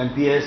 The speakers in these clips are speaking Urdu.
MPs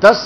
10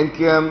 MQM,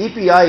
EPI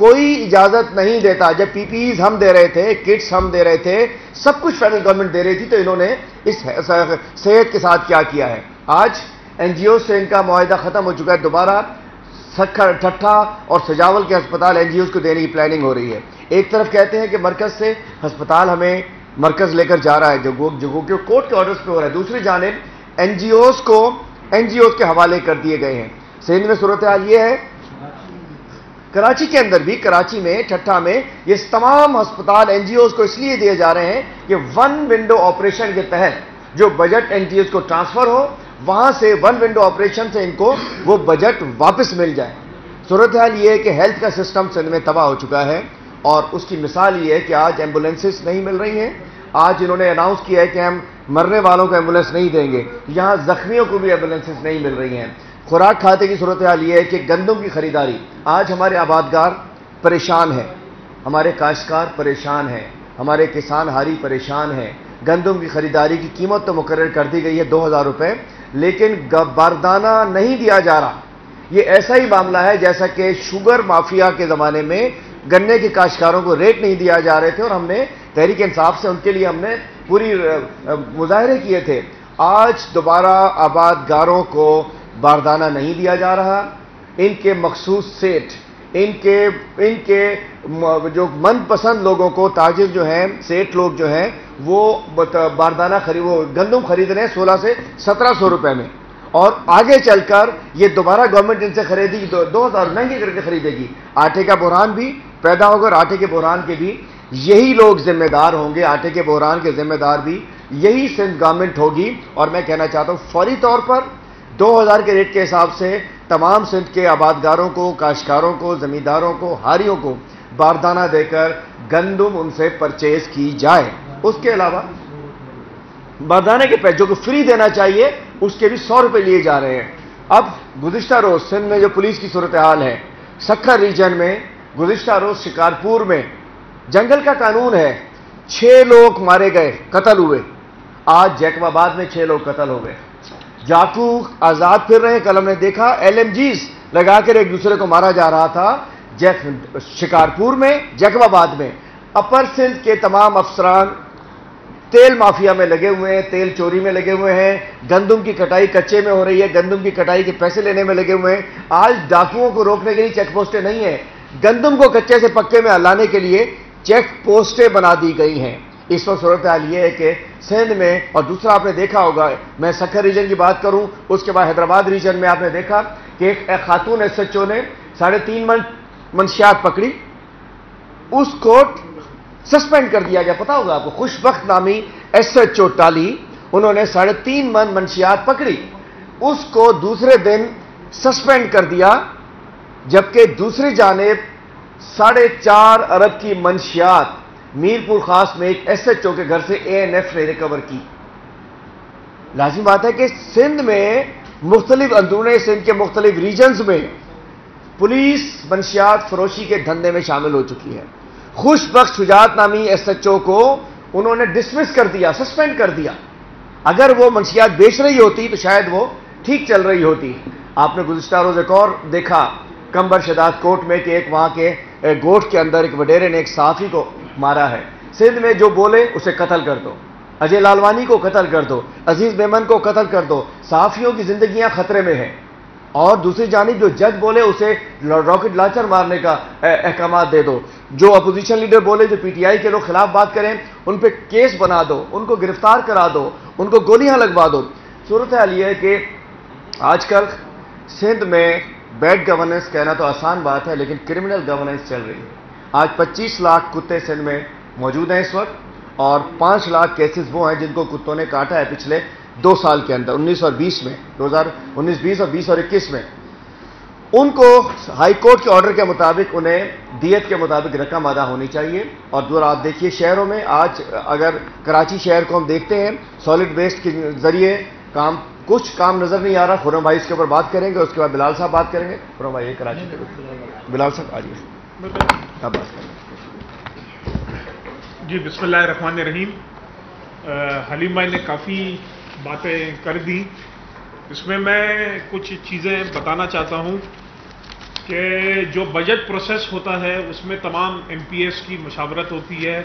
کوئی اجازت نہیں دیتا. جب پی پی ایز ہم دے رہے تھے, کٹس ہم دے رہے تھے, سب کچھ فیڈرل گورنمنٹ دے رہی تھی, تو انہوں نے اس صحت کے ساتھ کیا کیا ہے. آج این جی او سے ان کا معاہدہ ختم ہو چکا ہے. دوبارہ سکھر, ٹھٹھا اور سجاول کے ہسپتال این جی اوز کو دینے کی پلاننگ ہو رہی ہے. ایک طرف کہتے ہیں کہ مرکز سے ہسپتال ہمیں مرکز لے کر جا رہا ہے, جو کورٹ کے آرڈرز پہ ہو رہا ہے. دوسری جانب این جی اوز کے حوالے کر دیے گئے ہیں. سندھ میں صورتحال یہ ہے, کراچی کے اندر بھی, کراچی میں, ٹھٹھا میں, یہ تمام ہسپتال این جی اوز کو اس لیے دیے جا رہے ہیں کہ ون ونڈو آپریشن کے تحت جو بجٹ این جی اوز کو ٹرانسفر ہو, وہاں سے ون ونڈو آپریشن سے ان کو وہ بجٹ واپس مل جائے. صورتحال یہ ہے کہ ہیلتھ کا سسٹم سندھ میں تباہ ہو چکا ہے, اور اس کی مثال یہ ہے کہ آج ایمبولینسز نہیں مل رہی ہیں. آج انہوں نے اناؤنس کیا ہے کہ ہم مرنے والوں کو ایمبولینس نہیں دیں گے, یہاں زخمیوں کو بھی ایمبولینسز نہیں مل رہی ہیں. خوراک کھاتے کی صورتحال یہ ہے کہ گندم کی خریداری, آج ہمارے آبادگار پریشان ہیں, ہمارے کاشتکار پریشان ہیں, ہمارے کسان ہاری پریشان ہیں. گندم کی خریداری کی قیمت تو مقرر کر دی گئی ہے 2000 روپے, لیکن باردانہ نہیں دیا جا رہا. یہ ایسا ہی معاملہ ہے جیسا کہ شوگر مافیا کے زمانے میں گنے کے کاشتکاروں کو ریٹ نہیں دیا جا رہے تھے, اور ہم نے تحریک انصاف سے ان کے لیے ہم نے پوری مظاہرے کیے تھے. آج دوبارہ آبادگاروں کو باردانہ نہیں دیا جا رہا. ان کے مخصوص سیٹ, ان کے جو من پسند لوگوں کو, تاجر جو ہیں, سیٹ لوگ جو ہیں, وہ باردانہ وہ گندم خرید رہے ہیں 1600 سے 1700 روپے میں, اور آگے چل کر یہ دوبارہ گورنمنٹ ان سے خریدے گی, 2000 مہنگے کر کے خریدے گی. آٹے کا بحران بھی پیدا ہوگا, اور آٹے کے بحران کے بھی یہی لوگ ذمہ دار ہوں گے. آٹے کے بحران کے ذمہ دار بھی یہی سندھ گورنمنٹ ہوگی. اور میں کہنا چاہتا ہوں فوری طور پر 2000 کے ریٹ کے حساب سے تمام سندھ کے آبادگاروں کو, کاشتکاروں کو, زمینداروں کو, ہاریوں کو باردانہ دے کر گندم ان سے پرچیز کی جائے. اس کے علاوہ باردانہ کے پیسے جو کہ فری دینا چاہیے اس کے بھی 100 روپے لیے جا رہے ہیں. اب گزشتہ روز سندھ میں جو پولیس کی صورتحال ہے, سکھر ریجن میں گزشتہ روز شکارپور میں جنگل کا قانون ہے, 6 لوگ مارے گئے, قتل ہوئے. آج جیکب آباد میں 6 لوگ قتل ہو گئے. جاکو آزاد پھر رہے ہیں. کل ہم نے دیکھا ایل ایم جیز لگا کر ایک دوسرے کو مارا جا رہا تھا شکارپور میں, جیکب آباد میں. اپر سندھ کے تمام افسران تیل مافیا میں لگے ہوئے ہیں, تیل چوری میں لگے ہوئے ہیں, گندم کی کٹائی کچے میں ہو رہی ہے, گندم کی کٹائی کے پیسے لینے میں لگے ہوئے ہیں. آج ڈاکوؤں کو روکنے کے لیے چیک پوسٹیں نہیں ہیں, گندم کو کچے سے پکے میں لانے کے لیے چیک پوسٹیں بنا دی گئی ہیں. اس وقت صورتحال یہ ہے کہ سندھ میں, اور دوسرا آپ نے دیکھا ہوگا, میں سکھر ریجن کی بات کروں, اس کے بعد حیدرآباد ریجن میں آپ نے دیکھا کہ ایک خاتون ایس ایچ او نے 3.5 من منشیات پکڑی, اس کو سسپینڈ کر دیا گیا. پتا ہوگا آپ کو, خوش بخت نامی ایس ایچ او ٹالی, انہوں نے 3.5 من منشیات پکڑی, اس کو دوسرے دن سسپینڈ کر دیا. جبکہ دوسری جانب 4.5 ارب کی منشیات میرپور خاص میں ایک ایس ایچ او کے گھر سے اے این ایف نے ریکور کی. لازم بات ہے کہ سندھ میں مختلف اندرون سندھ کے مختلف ریجنز میں پولیس منشیات فروشی کے دھندے میں شامل ہو چکی ہے. خوش بخت شجاعت نامی ایس ایچ او کو انہوں نے ڈسمس کر دیا, سسپینڈ کر دیا. اگر وہ منشیات بیچ رہی ہوتی تو شاید وہ ٹھیک چل رہی ہوتی. آپ نے گزشتہ روز ایک اور دیکھا کمبر شداد کوٹ میں کہ ایک وہاں کے گوٹھ کے اندر ایک وڈیرے نے ایک صحافی کو مارا ہے. سندھ میں جو بولے اسے قتل کر دو, اجے لالوانی کو قتل کر دو, عزیز میمن کو قتل کر دو. صحافیوں کی زندگیاں خطرے میں ہیں. اور دوسری جانب جو جج بولے اسے راکٹ لانچر مارنے کا احکامات دے دو. جو اپوزیشن لیڈر بولے, جو پی ٹی آئی کے لوگ خلاف بات کریں, ان پہ کیس بنا دو, ان کو گرفتار کرا دو, ان کو گولیاں لگوا دو. صورتحال یہ ہے کہ آج کل سندھ میں بیڈ گورننس کہنا تو آسان بات ہے, لیکن کرمنل گورننس چل رہی ہے. آج 25 لاکھ کتے سندھ میں موجود ہیں اس وقت, اور 5 لاکھ کیسز وہ ہیں جن کو کتوں نے کاٹا ہے پچھلے 2 سال کے اندر, 19 اور 20 میں, 2019-20 اور 20 اور 21 میں. ان کو ہائی کورٹ کے آرڈر کے مطابق انہیں دیت کے مطابق رقم ادا ہونی چاہیے. اور دور آپ دیکھیے شہروں میں, آج اگر کراچی شہر کو ہم دیکھتے ہیں سالڈ ویسٹ کے ذریعے کچھ کام نظر نہیں آ رہا. خرم بھائی اس کے اوپر بات کریں گے, اس کے بعد بلال صاحب بات کریں گے. خرم بھائی کراچی کے, بلال صاحب آ جائیے, آپ بات کریں. جی بسم اللہ الرحمن الرحیم. حلیم بھائی نے کافی باتیں کر دی, اس میں کچھ چیزیں بتانا چاہتا ہوں. کہ جو بجٹ پروسیس ہوتا ہے اس میں تمام ایم پی ایز کی مشاورت ہوتی ہے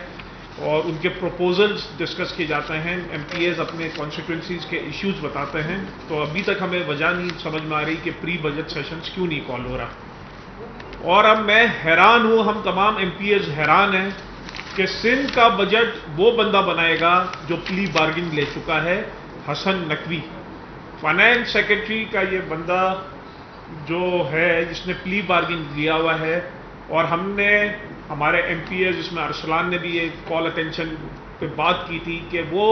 اور ان کے پروپوزلز ڈسکس کیے جاتے ہیں. ایم پی ایز اپنے کانسٹیٹوئنسیز کے ایشوز بتاتے ہیں. تو ابھی تک ہمیں وجہ نہیں سمجھ میں آ رہی کہ پری بجٹ سیشنز کیوں نہیں کال ہو رہا. اور اب میں حیران ہوں, ہم تمام ایم پی ایز حیران ہیں کہ سندھ کا بجٹ وہ بندہ بنائے گا جو پلی بارگن لے چکا ہے, حسن نقوی. فائنانس سیکرٹری کا یہ بندہ جو ہے جس نے پلی بارگن لیا ہوا ہے. اور ہم نے ہمارے ایم پی ایز جس میں ارسلان نے بھی یہ کال اٹینشن پہ بات کی تھی کہ وہ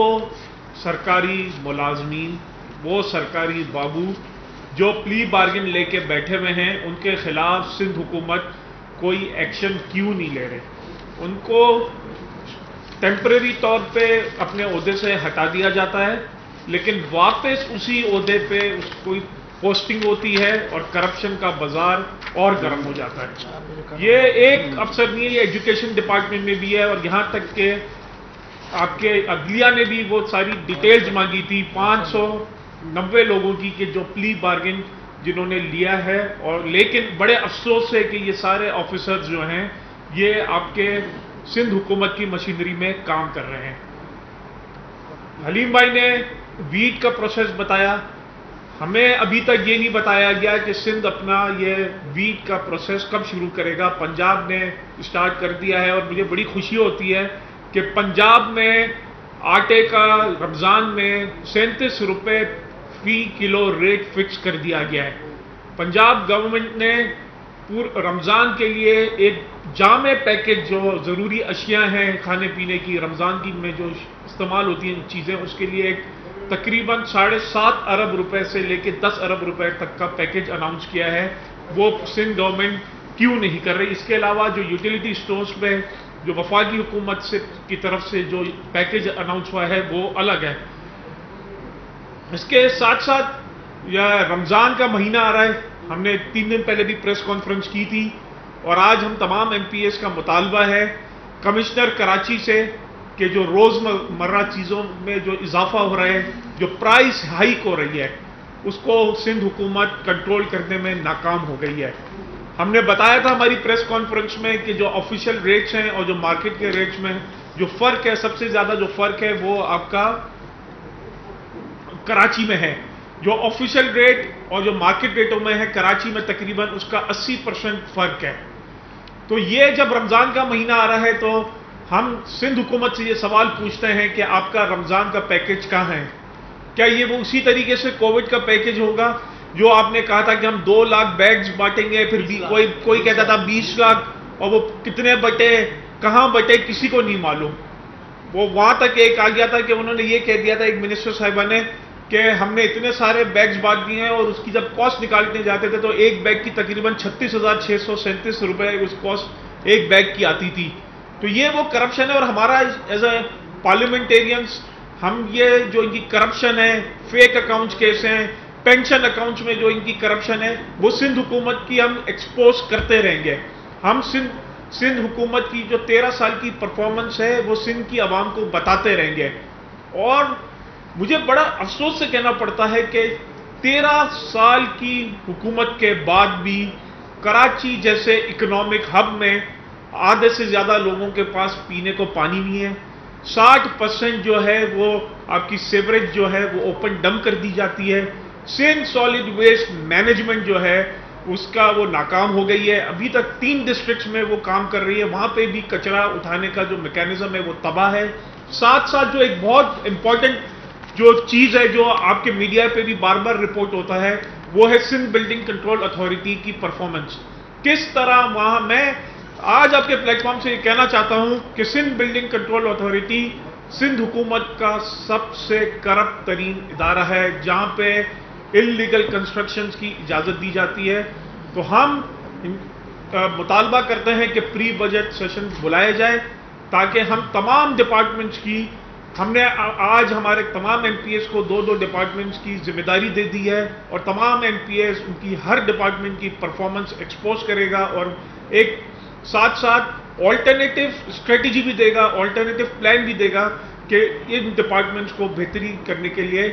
سرکاری ملازمین, وہ سرکاری بابو جو پلی بارگن لے کے بیٹھے ہوئے ہیں, ان کے خلاف سندھ حکومت کوئی ایکشن کیوں نہیں لے رہے. ان کو ٹیمپریری طور پہ اپنے عہدے سے ہٹا دیا جاتا ہے, لیکن واپس اسی عہدے پہ اس کوئی پوسٹنگ ہوتی ہے اور کرپشن کا بازار اور گرم ہو جاتا ہے. یہ ایک افسر نہیں ہے, یہ ایجوکیشن ڈپارٹمنٹ میں بھی ہے, اور یہاں تک کہ آپ کے عدلیہ نے بھی وہ ساری ڈیٹیلز مانگی تھی 590 لوگوں کی کہ جو پلی بارگن جنہوں نے لیا ہے. اور لیکن بڑے افسوس سے کہ یہ سارے آفیسرز جو ہیں یہ آپ کے سندھ حکومت کی مشینری میں کام کر رہے ہیں. حلیم بھائی نے ویٹ کا پروسیس بتایا. ہمیں ابھی تک یہ نہیں بتایا گیا کہ سندھ اپنا یہ ویٹ کا پروسیس کب شروع کرے گا. پنجاب نے اسٹارٹ کر دیا ہے, اور مجھے بڑی خوشی ہوتی ہے کہ پنجاب میں آٹے کا رمضان میں 37 روپے فی کلو ریٹ فکس کر دیا گیا ہے. پنجاب گورنمنٹ نے رمضان کے لیے ایک جامع پیکج جو ضروری اشیاء ہیں کھانے پینے کی, رمضان کی میں جو استعمال ہوتی ہیں چیزیں, اس کے لیے ایک تقریباً 7.5 ارب روپے سے لے کے 10 ارب روپے تک کا پیکج اناؤنس کیا ہے. وہ سندھ گورنمنٹ کیوں نہیں کر رہی؟ اس کے علاوہ جو یوٹیلیٹی سٹورز پہ جو وفاقی حکومت کی طرف سے جو پیکج اناؤنس ہوا ہے وہ الگ ہے. اس کے ساتھ ساتھ یہ رمضان کا مہینہ آ رہا ہے. ہم نے 3 دن پہلے بھی پریس کانفرنس کی تھی, اور آج ہم تمام ایم پی ایس کا مطالبہ ہے کمشنر کراچی سے کہ جو روز مرہ چیزوں میں جو اضافہ ہو رہا ہے, جو پرائس ہائیک ہو رہی ہے, اس کو سندھ حکومت کنٹرول کرنے میں ناکام ہو گئی ہے. ہم نے بتایا تھا ہماری پریس کانفرنس میں کہ جو آفیشیل ریٹس ہیں اور جو مارکیٹ کے ریٹس میں جو فرق ہے, سب سے زیادہ جو فرق ہے وہ آپ کا کراچی میں ہے. جو آفیشیل ریٹ اور جو مارکیٹ ریٹوں میں ہے کراچی میں تقریباً اس کا 80% فرق ہے. تو یہ جب رمضان کا مہینہ آ رہا ہے تو ہم سندھ حکومت سے یہ سوال پوچھتے ہیں کہ آپ کا رمضان کا پیکج کہاں ہے؟ کیا یہ وہ اسی طریقے سے کووڈ کا پیکج ہوگا جو آپ نے کہا تھا کہ ہم 2 لاکھ بیگز بانٹیں گے, پھر بھی کوئی کہتا تھا 20 لاکھ, اور وہ کتنے بٹے کہاں بٹے کسی کو نہیں معلوم. وہ وہاں تک ایک آ گیا تھا کہ انہوں نے یہ کہہ دیا تھا ایک منسٹر صاحبہ نے کہ ہم نے اتنے سارے بیگز بانٹ دیے ہیں, اور اس کی جب کاسٹ نکالنے جاتے تھے تو ایک بیگ کی تقریباً 36,637 روپے اس کاسٹ ایک بیگ کی آتی تھی. تو یہ وہ کرپشن ہے, اور ہمارا ایز اے پارلیمنٹیرینز ہم یہ جو ان کی کرپشن ہے, فیک اکاؤنٹس کیسے ہیں, پینشن اکاؤنٹس میں جو ان کی کرپشن ہے, وہ سندھ حکومت کی ہم ایکسپوز کرتے رہیں گے. ہم سندھ حکومت کی جو 13 سال کی پرفارمنس ہے وہ سندھ کی عوام کو بتاتے رہیں گے. اور مجھے بڑا افسوس سے کہنا پڑتا ہے کہ 13 سال کی حکومت کے بعد بھی کراچی جیسے اکنامک ہب میں آدھے سے زیادہ لوگوں کے پاس پینے کو پانی نہیں ہے. 60% جو ہے وہ آپ کی سیوریج جو ہے وہ اوپن ڈمپ کر دی جاتی ہے. سندھ سالڈ ویسٹ مینجمنٹ جو ہے اس کا وہ ناکام ہو گئی ہے. ابھی تک 3 ڈسٹرکٹس میں وہ کام کر رہی ہے, وہاں پہ بھی کچرا اٹھانے کا جو میکینزم ہے وہ تباہ ہے. ساتھ ساتھ جو ایک بہت امپورٹنٹ جو چیز ہے جو آپ کے میڈیا پہ بھی بار بار رپورٹ ہوتا ہے وہ ہے سندھ بلڈنگ کنٹرول اتھارٹی کی پرفارمنس. کس طرح وہاں میں آج آپ کے پلیٹ فارم سے یہ کہنا چاہتا ہوں کہ Sindh building control authority Sindh حکومت کا سب سے کرپٹ ترین ادارہ ہے, جہاں پہ انلیگل کنسٹرکشنز کی اجازت دی جاتی ہے. تو ہم مطالبہ کرتے ہیں کہ پری بجٹ سیشن بلائے جائے تاکہ ہم تمام ڈپارٹمنٹس کی, ہم نے آج ہمارے تمام ایم پی ایس کو 2 ڈپارٹمنٹس کی ذمہ داری دے دی ہے, اور تمام ایم پی ایس ان کی ہر ڈپارٹمنٹ کی پرفارمنس ایکسپوز کرے گا, اور ایک ساتھ ساتھ آلٹرنیٹیو اسٹریٹجی بھی دے گا, آلٹرنیٹیو پلان بھی دے گا کہ ان ڈپارٹمنٹس کو بہتری کرنے کے لیے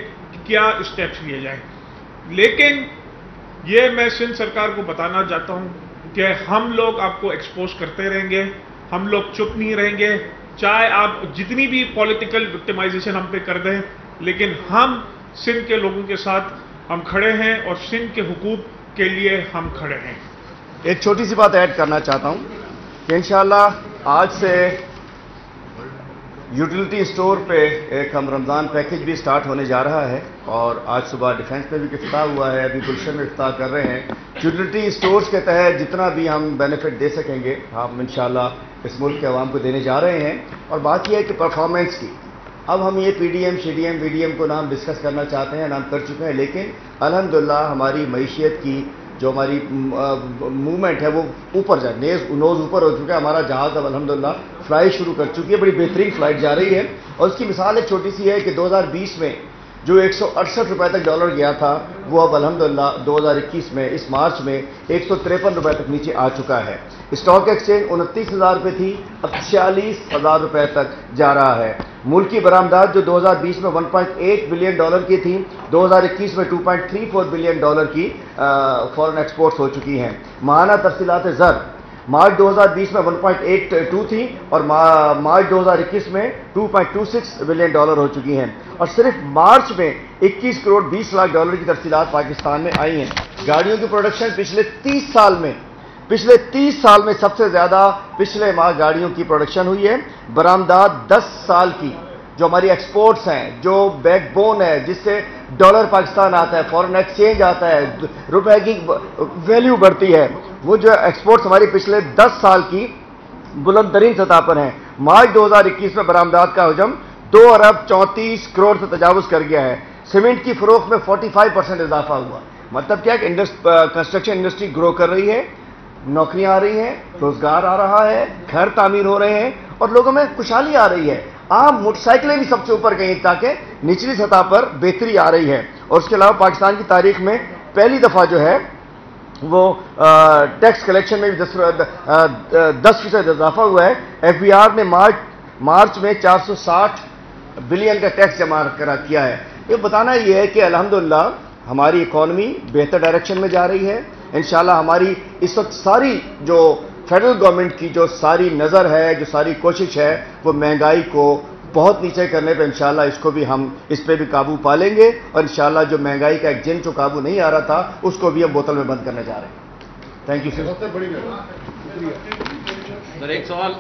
کیا اسٹیپس لیے جائیں. لیکن یہ میں سندھ سرکار کو بتانا چاہتا ہوں کہ ہم لوگ آپ کو ایکسپوز کرتے رہیں گے، ہم لوگ چپ نہیں رہیں گے، چاہے آپ جتنی بھی پولیٹیکل وکٹمائزیشن ہم پہ کر دیں، لیکن ہم سندھ کے لوگوں کے ساتھ ہم کھڑے ہیں اور سندھ کے حقوق کے لیے ہم کھڑے ہیں۔ ایک چھوٹی سی بات ایڈ کرنا چاہتا ہوں کہ انشاءاللہ آج سے یوٹیلیٹی سٹور پہ ایک ہم رمضان پیکیج بھی سٹارٹ ہونے جا رہا ہے، اور آج صبح ڈیفینس میں بھی افتتاح ہوا ہے، ابھی گلشن میں افتتاح کر رہے ہیں۔ یوٹیلیٹی سٹورز کے تحت جتنا بھی ہم بینیفٹ دے سکیں گے ہم انشاءاللہ اس ملک کے عوام کو دینے جا رہے ہیں۔ اور بات یہ ہے کہ پرفارمنس کی، اب ہم یہ پی ڈی ایم شی ڈی ایم وی ڈی ایم کو نام ڈسکس کرنا چاہتے ہیں، نام کر چکے ہیں، لیکن الحمدللہ ہماری معیشت کی جو ہماری موومنٹ ہے وہ اوپر نوز اوپر ہو چکا ہے۔ ہمارا جہاز اب الحمدللہ فلائی شروع کر چکی ہے، بڑی بہترین فلائٹ جا رہی ہے، اور اس کی مثال ایک چھوٹی سی ہے کہ 2020 میں جو 168 روپے تک ڈالر گیا تھا وہ اب الحمدللہ 2021 میں اس مارچ میں 153 روپے تک نیچے آ چکا ہے۔ اسٹاک ایکسچینج 29,000 روپے تھی، اب 46,000 روپے تک جا رہا ہے۔ ملکی برآمدات جو 2020 میں 1.8 بلین ڈالر کی تھیں، 2021 میں 2.34 بلین ڈالر کی فورن ایکسپورٹس ہو چکی ہیں۔ ماہانہ ترسیلات زر مارچ 2020 میں 1.82 تھی اور مارچ 2021 میں 2.26 بلین ڈالر ہو چکی ہیں، اور صرف مارچ میں 21 کروڑ 20 لاکھ ڈالر کی ترسیلات پاکستان میں آئی ہیں۔ گاڑیوں کی پروڈکشن پچھلے 30 سال میں سب سے زیادہ پچھلے ماہ گاڑیوں کی پروڈکشن ہوئی ہے۔ برآمدات 10 سال کی جو ہماری ایکسپورٹس ہیں، جو بیک بون ہے جس سے ڈالر پاکستان آتا ہے، فورن ایکسچینج آتا ہے، روپے کی ویلیو بڑھتی ہے، وہ جو ایکسپورٹس ہماری پچھلے 10 سال کی بلند ترین سطح پر ہیں۔ مارچ 2021 میں برآمدات کا حجم 2 ارب 34 کروڑ سے تجاوز کر گیا ہے۔ سیمنٹ کی فروخت میں 45% اضافہ ہوا، مطلب کیا کہ کنسٹرکشن انڈسٹری گرو کر رہی ہے، نوکریاں آ رہی ہیں، روزگار آ رہا ہے، گھر تعمیر ہو رہے ہیں اور لوگوں میں خوشحالی آ رہی ہے۔ عام موٹر سائیکلیں بھی سب سے اوپر گئی تاکہ نچلی سطح پر بہتری آ رہی ہے۔ اور اس کے علاوہ پاکستان کی تاریخ میں پہلی دفعہ جو ہے وہ ٹیکس کلیکشن میں بھی 10% اضافہ ہوا ہے۔ ایف بی آر نے مارچ میں 460 بلین کا ٹیکس جمع کیا ہے۔ یہ بتانا یہ ہے کہ الحمدللہ ہماری اکانومی بہتر ڈائریکشن میں جا رہی ہے۔ انشاءاللہ ہماری اس وقت ساری جو فیڈرل گورنمنٹ کی جو ساری نظر ہے، جو ساری کوشش ہے، وہ مہنگائی کو بہت نیچے کرنے پہ انشاءاللہ اس پہ بھی قابو پا لیں گے، اور انشاءاللہ جو مہنگائی کا ایک جن جو قابو نہیں آ رہا تھا اس کو بھی ہم بوتل میں بند کرنے جا رہے ہیں۔ Thank you sir. ایک سوال،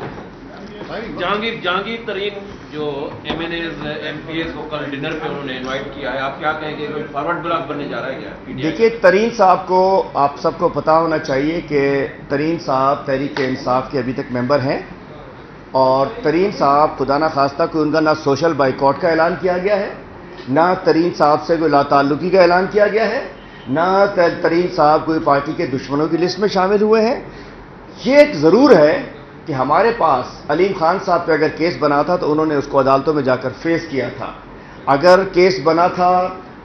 جہانگیر ترین جو MNAs MPAs کو کل ڈنر پہ انہوں نے انوائٹ کیا ہے، آپ کیا کہیں گے؟ فارورڈ بلاک بننے جا رہا ہے کیا؟ دیکھیے، ترین صاحب کو آپ سب کو پتا ہونا چاہیے کہ ترین صاحب تحریک انصاف کے ابھی تک ممبر ہیں، اور ترین صاحب خدا نہ خواستہ کوئی ان کا نہ سوشل بائیکاٹ کا اعلان کیا گیا ہے، نہ ترین صاحب سے کوئی لا تعلقی کا اعلان کیا گیا ہے، نہ ترین صاحب کوئی پارٹی کے دشمنوں کی لسٹ میں شامل ہوئے ہیں۔ یہ ایک ضرور ہے کہ ہمارے پاس علیم خان صاحب پہ اگر کیس بنا تھا تو انہوں نے اس کو عدالتوں میں جا کر فیس کیا تھا۔ اگر کیس بنا تھا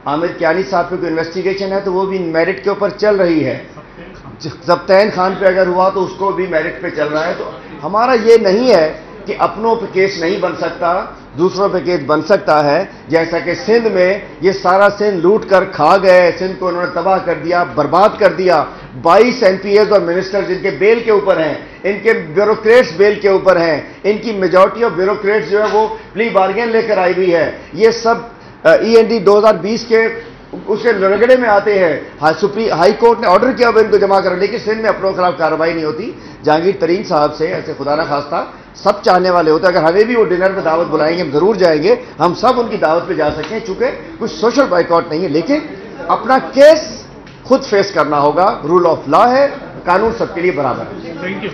عامر کیانی صاحب پہ کوئی انویسٹیگیشن ہے تو وہ بھی میرٹ کے اوپر چل رہی ہے۔ زبطین خان پہ اگر ہوا تو اس کو بھی میرٹ پہ چل رہا ہے۔ تو ہمارا یہ نہیں ہے کہ اپنوں پہ کیس نہیں بن سکتا، دوسروں پہ کیس بن سکتا ہے، جیسا کہ سندھ میں یہ سارا سندھ لوٹ کر کھا گئے، سندھ کو انہوں نے تباہ کر دیا، برباد کر دیا۔ 22 ایم پی ایز اور منسٹر جن کے بیل کے اوپر ہیں، ان کے بیوروکریٹس بیل کے اوپر ہیں، ان کی میجورٹی آف بیوروکریٹس جو ہے وہ پلی بارگین لے کر آئی ہوئی ہے۔ یہ سب ای این ڈی 2020 کے اس کے رگڑے میں آتے ہیں۔ ہائی کورٹ نے آرڈر کیا ان کو جمع کرنے، لیکن سندھ میں اپنوں کے خلاف کارروائی نہیں ہوتی۔ جہانگیر ترین صاحب سے ایسے خدا نہ خواستہ سب چاہنے والے ہوتے ہیں، اگر ہمیں بھی وہ ڈنر پہ دعوت بلائیں گے ہم ضرور جائیں گے، ہم سب ان کی دعوت پہ جا سکتے ہیں، چونکہ کچھ سوشل بائیکاٹ نہیں ہے، لیکن اپنا کیس خود فیس کرنا ہوگا۔ رول آف لا ہے، قانون سب کے لیے برابر ہے۔ Thank you.